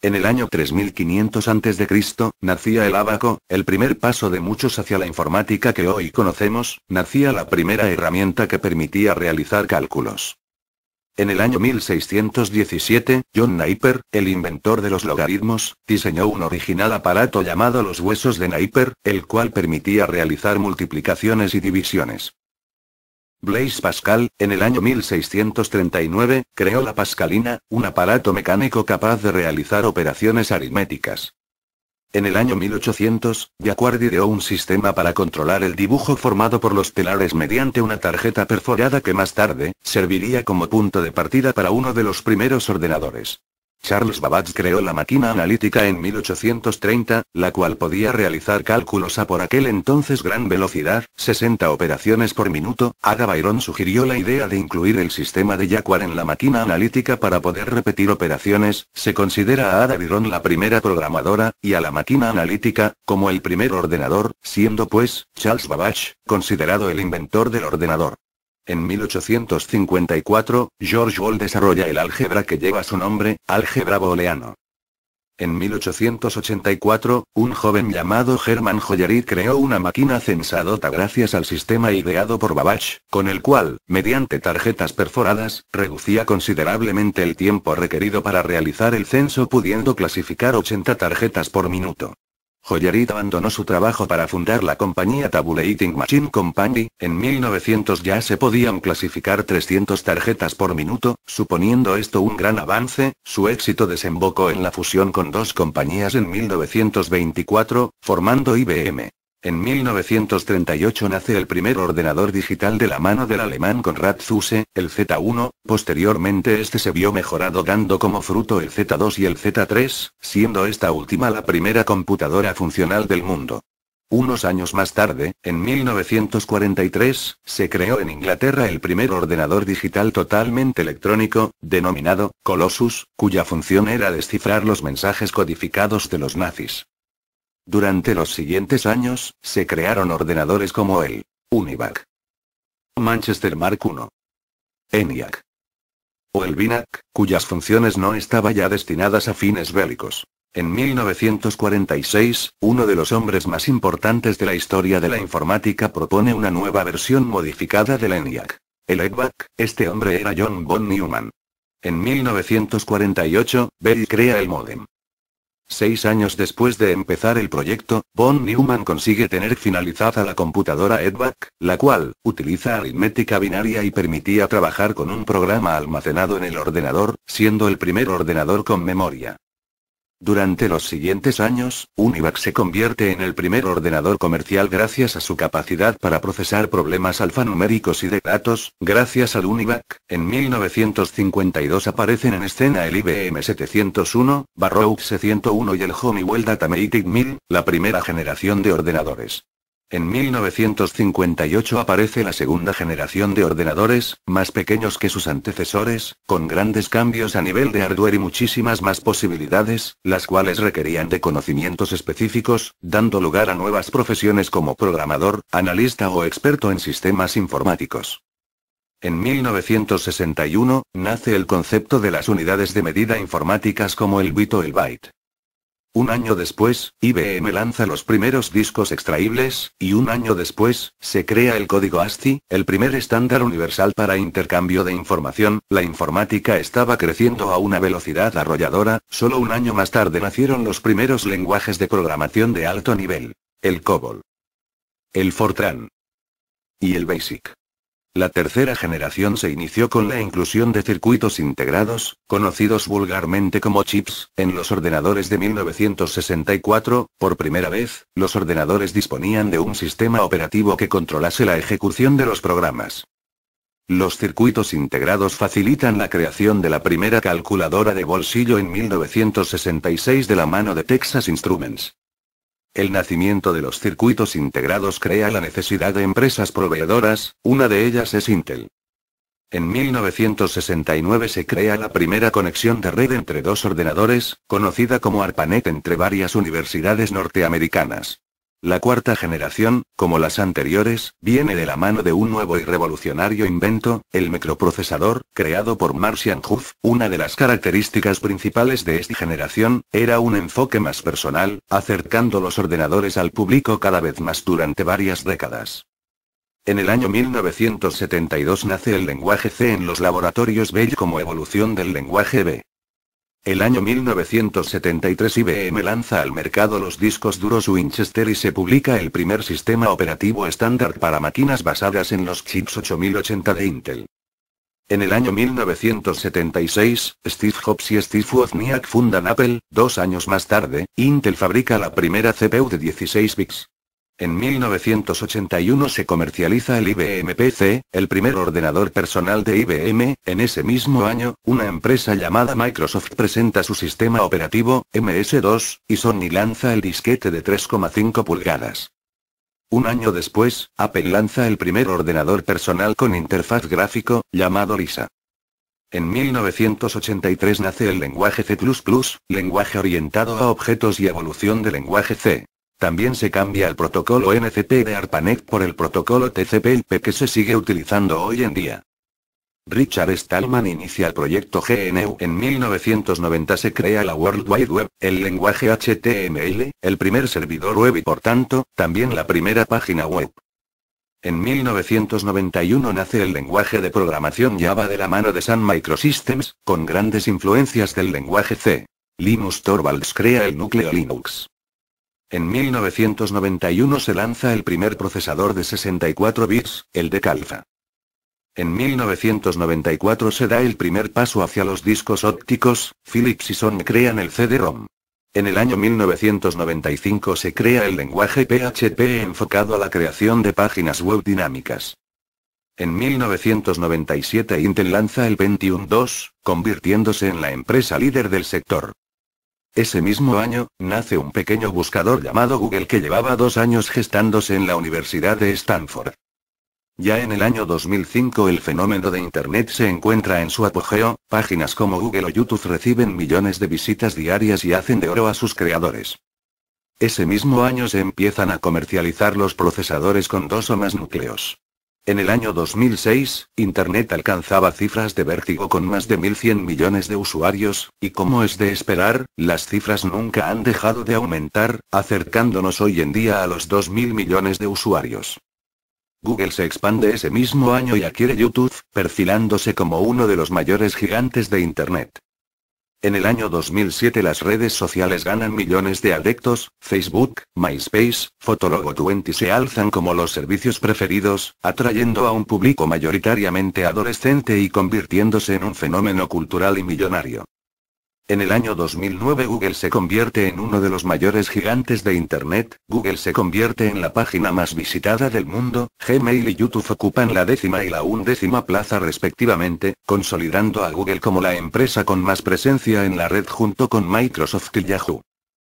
En el año 3500 a.C., nacía el ábaco, el primer paso de muchos hacia la informática que hoy conocemos, nacía la primera herramienta que permitía realizar cálculos. En el año 1617, John Napier, el inventor de los logaritmos, diseñó un original aparato llamado los huesos de Napier, el cual permitía realizar multiplicaciones y divisiones. Blaise Pascal, en el año 1639, creó la pascalina, un aparato mecánico capaz de realizar operaciones aritméticas. En el año 1800, Jacquard ideó un sistema para controlar el dibujo formado por los telares mediante una tarjeta perforada que más tarde, serviría como punto de partida para uno de los primeros ordenadores. Charles Babbage creó la máquina analítica en 1830, la cual podía realizar cálculos a por aquel entonces gran velocidad, 60 operaciones por minuto. Ada Byron sugirió la idea de incluir el sistema de Jacquard en la máquina analítica para poder repetir operaciones. Se considera a Ada Byron la primera programadora, y a la máquina analítica, como el primer ordenador, siendo pues, Charles Babbage, considerado el inventor del ordenador. En 1854, George Boole desarrolla el álgebra que lleva su nombre, álgebra booleano. En 1884, un joven llamado Hermann Hollerith creó una máquina censadora gracias al sistema ideado por Babbage, con el cual, mediante tarjetas perforadas, reducía considerablemente el tiempo requerido para realizar el censo, pudiendo clasificar 80 tarjetas por minuto. Hollerith abandonó su trabajo para fundar la compañía Tabulating Machine Company. En 1900 ya se podían clasificar 300 tarjetas por minuto, suponiendo esto un gran avance. Su éxito desembocó en la fusión con dos compañías en 1924, formando IBM. En 1938 nace el primer ordenador digital de la mano del alemán Konrad Zuse, el Z1, posteriormente este se vio mejorado dando como fruto el Z2 y el Z3, siendo esta última la primera computadora funcional del mundo. Unos años más tarde, en 1943, se creó en Inglaterra el primer ordenador digital totalmente electrónico, denominado Colossus, cuya función era descifrar los mensajes codificados de los nazis. Durante los siguientes años, se crearon ordenadores como el UNIVAC, Manchester Mark I, ENIAC o el BINAC, cuyas funciones no estaban ya destinadas a fines bélicos. En 1946, uno de los hombres más importantes de la historia de la informática propone una nueva versión modificada del ENIAC, el EDVAC. Este hombre era John von Neumann. En 1948, Bell crea el módem. 6 años después de empezar el proyecto, von Neumann consigue tener finalizada la computadora EDVAC, la cual utiliza aritmética binaria y permitía trabajar con un programa almacenado en el ordenador, siendo el primer ordenador con memoria. Durante los siguientes años, UNIVAC se convierte en el primer ordenador comercial gracias a su capacidad para procesar problemas alfanuméricos y de datos. Gracias al UNIVAC, en 1952 aparecen en escena el IBM 701, Baroque C101 y el Honeywell Datamatic 1000, la primera generación de ordenadores. En 1958 aparece la segunda generación de ordenadores, más pequeños que sus antecesores, con grandes cambios a nivel de hardware y muchísimas más posibilidades, las cuales requerían de conocimientos específicos, dando lugar a nuevas profesiones como programador, analista o experto en sistemas informáticos. En 1961, nace el concepto de las unidades de medida informáticas como el bit o el byte. Un año después, IBM lanza los primeros discos extraíbles, y un año después, se crea el código ASCII, el primer estándar universal para intercambio de información. La informática estaba creciendo a una velocidad arrolladora. Solo un año más tarde nacieron los primeros lenguajes de programación de alto nivel: el COBOL, el Fortran y el BASIC. La tercera generación se inició con la inclusión de circuitos integrados, conocidos vulgarmente como chips, en los ordenadores de 1964. Por primera vez, los ordenadores disponían de un sistema operativo que controlase la ejecución de los programas. Los circuitos integrados facilitan la creación de la primera calculadora de bolsillo en 1966 de la mano de Texas Instruments. El nacimiento de los circuitos integrados crea la necesidad de empresas proveedoras, una de ellas es Intel. En 1969 se crea la primera conexión de red entre dos ordenadores, conocida como ARPANET entre varias universidades norteamericanas. La cuarta generación, como las anteriores, viene de la mano de un nuevo y revolucionario invento, el microprocesador, creado por Martian Huff. Una de las características principales de esta generación, era un enfoque más personal, acercando los ordenadores al público cada vez más durante varias décadas. En el año 1972 nace el lenguaje C en los laboratorios Bell como evolución del lenguaje B. El año 1973 IBM lanza al mercado los discos duros Winchester y se publica el primer sistema operativo estándar para máquinas basadas en los chips 8080 de Intel. En el año 1976, Steve Jobs y Steve Wozniak fundan Apple. 2 años más tarde, Intel fabrica la primera CPU de 16 bits. En 1981 se comercializa el IBM PC, el primer ordenador personal de IBM. En ese mismo año, una empresa llamada Microsoft presenta su sistema operativo, MS-2, y Sony lanza el disquete de 3,5 pulgadas. Un año después, Apple lanza el primer ordenador personal con interfaz gráfico, llamado Lisa. En 1983 nace el lenguaje C++, lenguaje orientado a objetos y evolución del lenguaje C. También se cambia el protocolo NCP de ARPANET por el protocolo TCP/IP que se sigue utilizando hoy en día. Richard Stallman inicia el proyecto GNU. En 1990 se crea la World Wide Web, el lenguaje HTML, el primer servidor web y por tanto, también la primera página web. En 1991 nace el lenguaje de programación Java de la mano de Sun Microsystems, con grandes influencias del lenguaje C. Linus Torvalds crea el núcleo Linux. En 1991 se lanza el primer procesador de 64 bits, el Decalpha. En 1994 se da el primer paso hacia los discos ópticos. Philips y Sony crean el CD-ROM. En el año 1995 se crea el lenguaje PHP enfocado a la creación de páginas web dinámicas. En 1997 Intel lanza el Pentium II, convirtiéndose en la empresa líder del sector. Ese mismo año, nace un pequeño buscador llamado Google que llevaba 2 años gestándose en la Universidad de Stanford. Ya en el año 2005 el fenómeno de Internet se encuentra en su apogeo. Páginas como Google o YouTube reciben millones de visitas diarias y hacen de oro a sus creadores. Ese mismo año se empiezan a comercializar los procesadores con 2 o más núcleos. En el año 2006, Internet alcanzaba cifras de vértigo con más de 1.100 millones de usuarios, y como es de esperar, las cifras nunca han dejado de aumentar, acercándonos hoy en día a los 2.000 millones de usuarios. Google se expande ese mismo año y adquiere YouTube, perfilándose como uno de los mayores gigantes de Internet. En el año 2007 las redes sociales ganan millones de adeptos. Facebook, MySpace, Fotolog20 se alzan como los servicios preferidos, atrayendo a un público mayoritariamente adolescente y convirtiéndose en un fenómeno cultural y millonario. En el año 2009 Google se convierte en uno de los mayores gigantes de Internet. Google se convierte en la página más visitada del mundo. Gmail y YouTube ocupan la 10ª y la 11ª plaza respectivamente, consolidando a Google como la empresa con más presencia en la red junto con Microsoft y Yahoo.